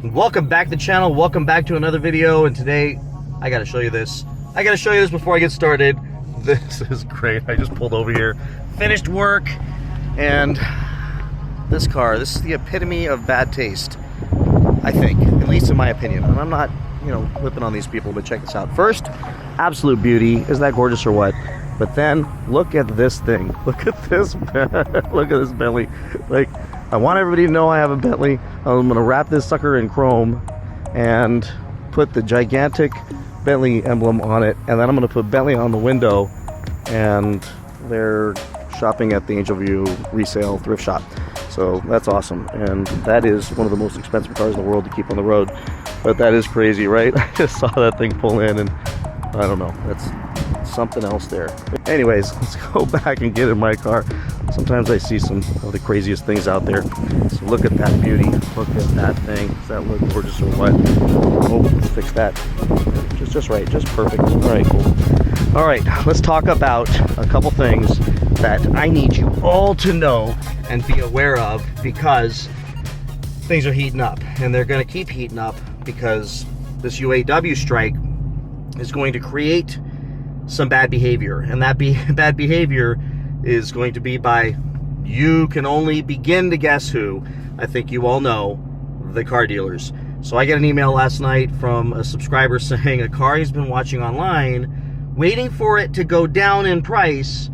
Welcome back to the channel. Welcome back to another video. And today I gotta show you this. Before I get started. This is great. I just pulled over here, finished work, and this car, this is the epitome of bad taste, I think, at least in my opinion. And I'm not, whipping on these people, but check this out. First, absolute beauty. Isn't that gorgeous or what? But then look at this thing. Look at this. Look at this Bentley. Like, I want everybody to know I have a Bentley. I'm gonna wrap this sucker in chrome and put the gigantic Bentley emblem on it, and then I'm gonna put Bentley on the window, and they're shopping at the Angel View resale thrift shop. So that's awesome, and that is one of the most expensive cars in the world to keep on the road. But that is crazy, right? I just saw that thing pull in, and I don't know, that's something else there. Anyways, let's go back and get in my car. Sometimes I see some of the craziest things out there. So look at that beauty. Look at that thing. Does that look gorgeous or what? Oh, let's fix that. Just right, just perfect. All right, cool. All right, let's talk about a couple things that I need you all to know and be aware of, because things are heating up, and they're going to keep heating up because this UAW strike is going to create some bad behavior, and that bad behavior is going to be by, you can only begin to guess who. I think you all know, the car dealers. So I got an email last night from a subscriber saying a car he's been watching online, waiting for it to go down in price,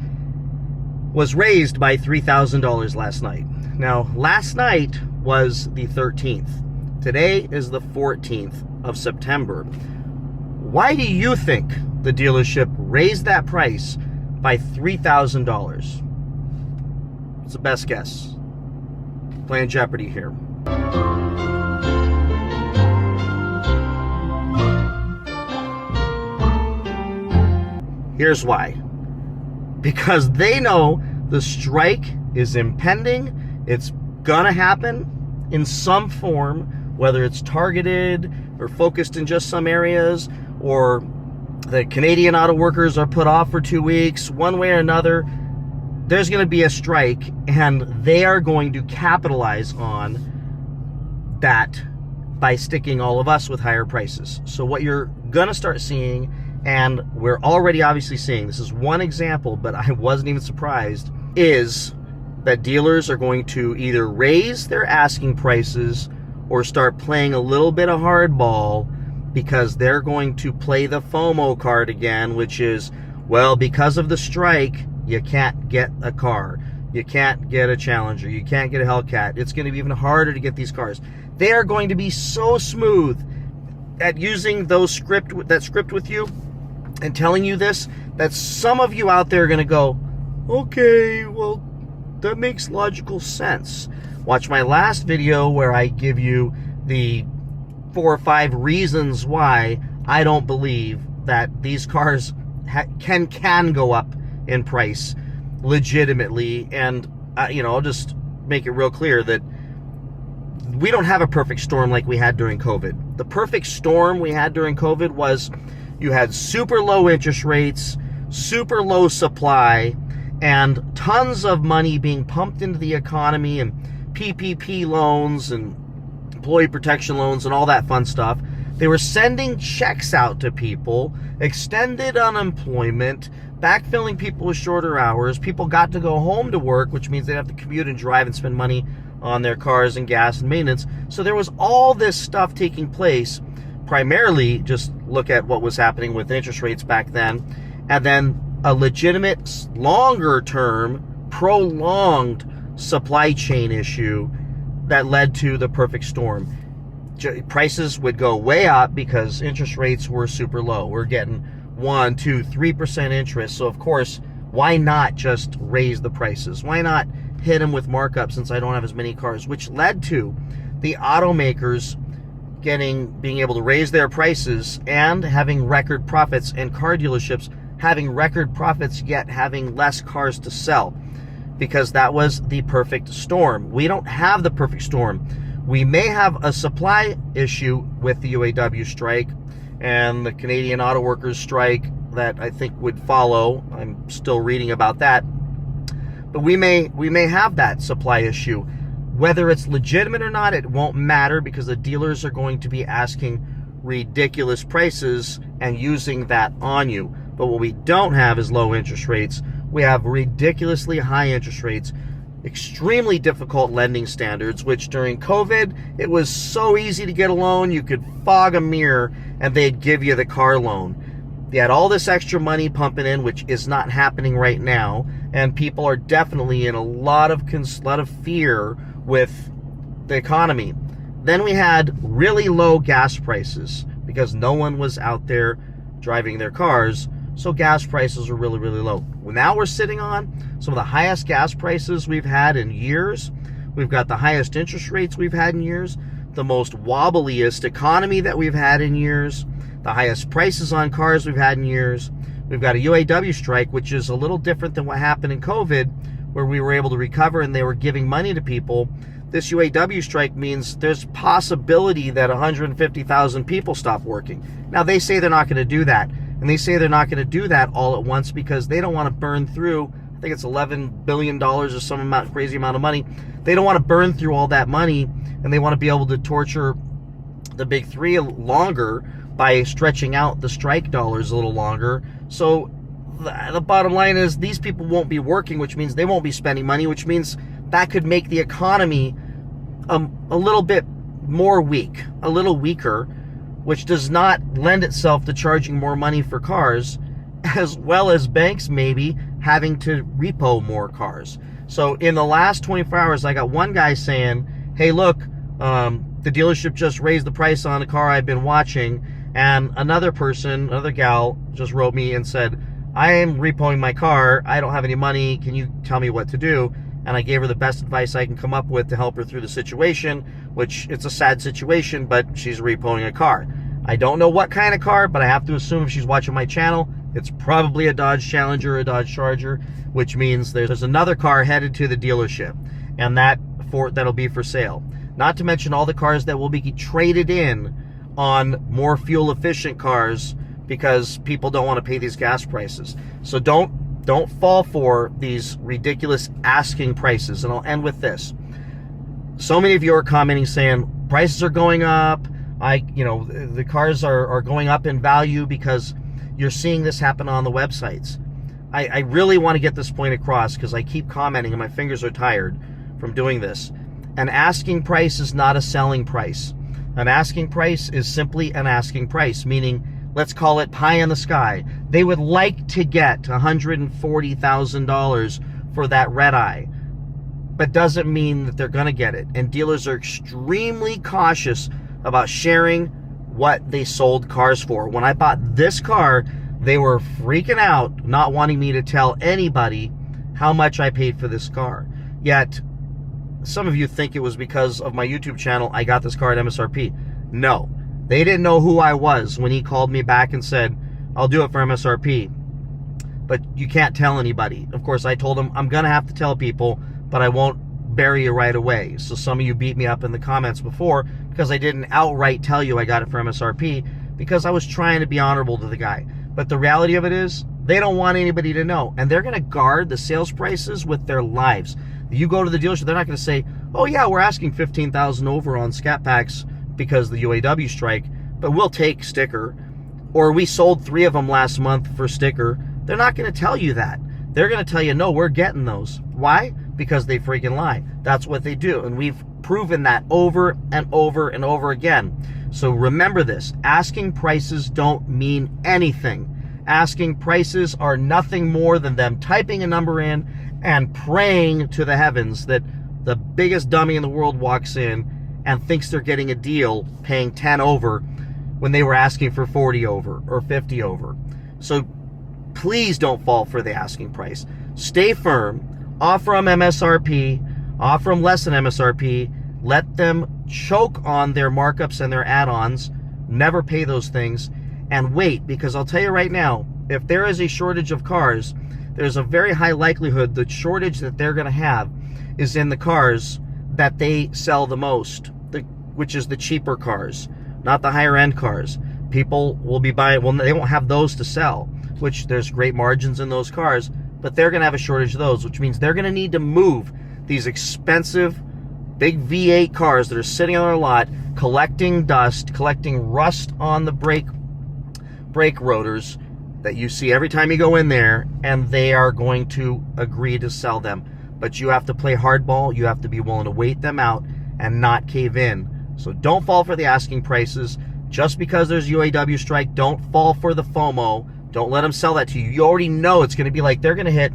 was raised by $3,000 last night. Now, last night was the 13th. Today is the 14th of September. Why do you think the dealership raised that price by $3,000? It's the best guess. Playing Jeopardy here. Here's why. Because they know the strike is impending. It's gonna happen in some form, whether it's targeted or focused in just some areas, or the Canadian auto workers are put off for 2 weeks. One way or another, there's going to be a strike, and they are going to capitalize on that by sticking all of us with higher prices. So what you're going to start seeing, and we're already obviously seeing, this is one example, but I wasn't even surprised, is that dealers are going to either raise their asking prices or start playing a little bit of hardball, because they're going to play the FOMO card again, which is, well, because of the strike, you can't get a car. You can't get a Challenger. You can't get a Hellcat. It's going to be even harder to get these cars. They are going to be so smooth at using that script with you and telling you this, that some of you out there are going to go, okay, well, that makes logical sense. Watch my last video where I give you the 4 or 5 reasons why I don't believe that these cars can go up in price legitimately. And I'll just make it real clear that we don't have a perfect storm like we had during COVID. The perfect storm we had during COVID was, you had super low interest rates, super low supply, and tons of money being pumped into the economy, and PPP loans and employee protection loans and all that fun stuff. They were sending checks out to people, extended unemployment, backfilling people with shorter hours. People got to go home to work, which means they have to commute and drive and spend money on their cars and gas and maintenance. So there was all this stuff taking place. Primarily, just look at what was happening with interest rates back then, and then a legitimate, longer term, prolonged supply chain issue that led to the perfect storm. Prices would go way up because interest rates were super low. We're getting 1%, 2%, 3% interest. So of course, why not just raise the prices? Why not hit them with markup, since I don't have as many cars? Which led to the automakers being able to raise their prices and having record profits, and car dealerships having record profits yet having less cars to sell, because that was the perfect storm. We don't have the perfect storm. We may have a supply issue with the UAW strike and the Canadian auto workers strike that I think would follow. I'm still reading about that. But we may have that supply issue. Whether it's legitimate or not, it won't matter because the dealers are going to be asking ridiculous prices and using that on you. But what we don't have is low interest rates. We have ridiculously high interest rates, extremely difficult lending standards, which during COVID, it was so easy to get a loan. You could fog a mirror and they'd give you the car loan. They had all this extra money pumping in, which is not happening right now. And people are definitely in a lot of fear with the economy. Then we had really low gas prices because no one was out there driving their cars. So gas prices were really, really low. Well, now we're sitting on some of the highest gas prices we've had in years. We've got the highest interest rates we've had in years, the most wobbliest economy that we've had in years, the highest prices on cars we've had in years. We've got a UAW strike, which is a little different than what happened in COVID, where we were able to recover and they were giving money to people. This UAW strike means there's possibility that 150,000 people stop working. Now, they say they're not going to do that. And they say they're not going to do that all at once because they don't want to burn through, I think it's $11 billion or some amount, crazy amount of money. They don't want to burn through all that money, and they want to be able to torture the big three longer by stretching out the strike dollars a little longer. So the bottom line is these people won't be working, which means they won't be spending money, which means that could make the economy a little bit more weak, a little weaker, which does not lend itself to charging more money for cars, as well as banks maybe having to repo more cars. So in the last 24 hours, I got one guy saying, hey, look, the dealership just raised the price on a car I've been watching. And another person, another gal, just wrote me and said, I am repoing my car. I don't have any money. Can you tell me what to do? And I gave her the best advice I can come up with to help her through the situation, which it's a sad situation, but she's repoing a car. I don't know what kind of car, but I have to assume if she's watching my channel, it's probably a Dodge Challenger or a Dodge Charger, which means there's another car headed to the dealership, and that'll be for sale. Not to mention all the cars that will be traded in on more fuel-efficient cars because people don't want to pay these gas prices. So don't fall for these ridiculous asking prices. And I'll end with this. So many of you are commenting saying prices are going up. The cars are going up in value because you're seeing this happen on the websites. I really want to get this point across because I keep commenting and my fingers are tired from doing this. An asking price is not a selling price. An asking price is simply an asking price, meaning let's call it pie in the sky. They would like to get $140,000 for that red eye, but doesn't mean that they're going to get it. And dealers are extremely cautious about sharing what they sold cars for. When I bought this car, they were freaking out, not wanting me to tell anybody how much I paid for this car. Yet, some of you think it was because of my YouTube channel I got this car at MSRP. No. They didn't know who I was when he called me back and said, I'll do it for MSRP. But you can't tell anybody. Of course, I told him, I'm going to have to tell people, but I won't bury you right away. So some of you beat me up in the comments before because I didn't outright tell you I got it for MSRP because I was trying to be honorable to the guy. But the reality of it is, they don't want anybody to know. And they're going to guard the sales prices with their lives. You go to the dealership, they're not going to say, oh yeah, we're asking $15,000 over on Scat packs because of the UAW strike, but we'll take sticker. Or we sold 3 of them last month for sticker. They're not going to tell you that. They're going to tell you, no, we're getting those. Why? Because they freaking lie. That's what they do. And we've proven that over and over and over again. So remember this. Asking prices don't mean anything. Asking prices are nothing more than them typing a number in and praying to the heavens that the biggest dummy in the world walks in and thinks they're getting a deal paying 10 over when they were asking for 40 over or 50 over. So please don't fall for the asking price. Stay firm. Offer them MSRP. Offer them less than MSRP. Let them choke on their markups and their add-ons. Never pay those things. And wait, because I'll tell you right now, if there is a shortage of cars, there's a very high likelihood the shortage that they're going to have is in the cars that they sell the most, which is the cheaper cars, not the higher end cars. People will be buying, well, they won't have those to sell, which there's great margins in those cars, but they're going to have a shortage of those, which means they're going to need to move these expensive big V8 cars that are sitting on their lot, collecting dust, collecting rust on the brake rotors that you see every time you go in there, and they are going to agree to sell them. But you have to play hardball. You have to be willing to wait them out and not cave in. So don't fall for the asking prices. Just because there's UAW strike, don't fall for the FOMO. Don't let them sell that to you. You already know it's going to be like they're going to hit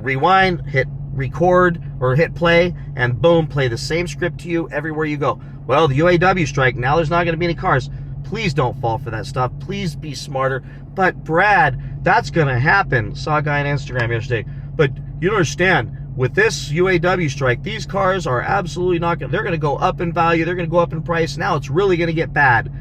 rewind, hit record, or hit play, and boom, play the same script to you everywhere you go. Well, the UAW strike, now there's not going to be any cars. Please don't fall for that stuff. Please be smarter. But Brad, that's going to happen. Saw a guy on Instagram yesterday. But you don't understand. With this UAW strike, these cars are absolutely not going to, they're going to go up in value. They're going to go up in price. Now it's really going to get bad.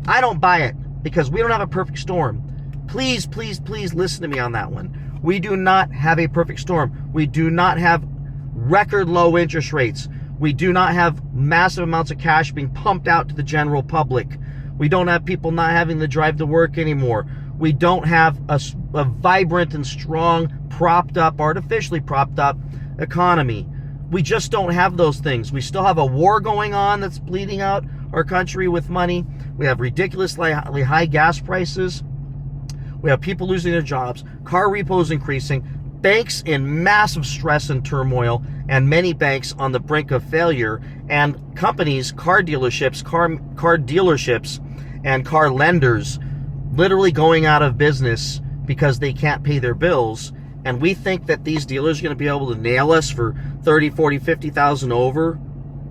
I don't buy it because we don't have a perfect storm. Please, please, please listen to me on that one. We do not have a perfect storm. We do not have record low interest rates. We do not have massive amounts of cash being pumped out to the general public. We don't have people not having to drive to work anymore. We don't have a vibrant and strong, propped up, artificially propped up economy. We just don't have those things. We still have a war going on that's bleeding out our country with money. We have ridiculously high gas prices. We have people losing their jobs, car repos increasing, banks in massive stress and turmoil, and many banks on the brink of failure, and companies, car dealerships and car lenders literally going out of business because they can't pay their bills. And we think that these dealers are going to be able to nail us for 30, 40, 50,000 over.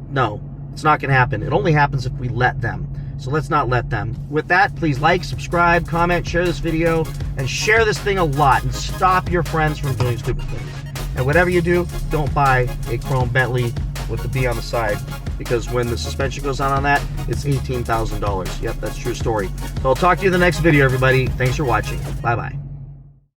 No, it's not going to happen. It only happens if we let them. So let's not let them. With that, please like, subscribe, comment, share this video, and share this thing a lot, and stop your friends from doing stupid things. And whatever you do, don't buy a chrome Bentley with the B on the side, because when the suspension goes on that, it's $18,000. Yep, that's a true story. So I'll talk to you in the next video, everybody. Thanks for watching. Bye-bye.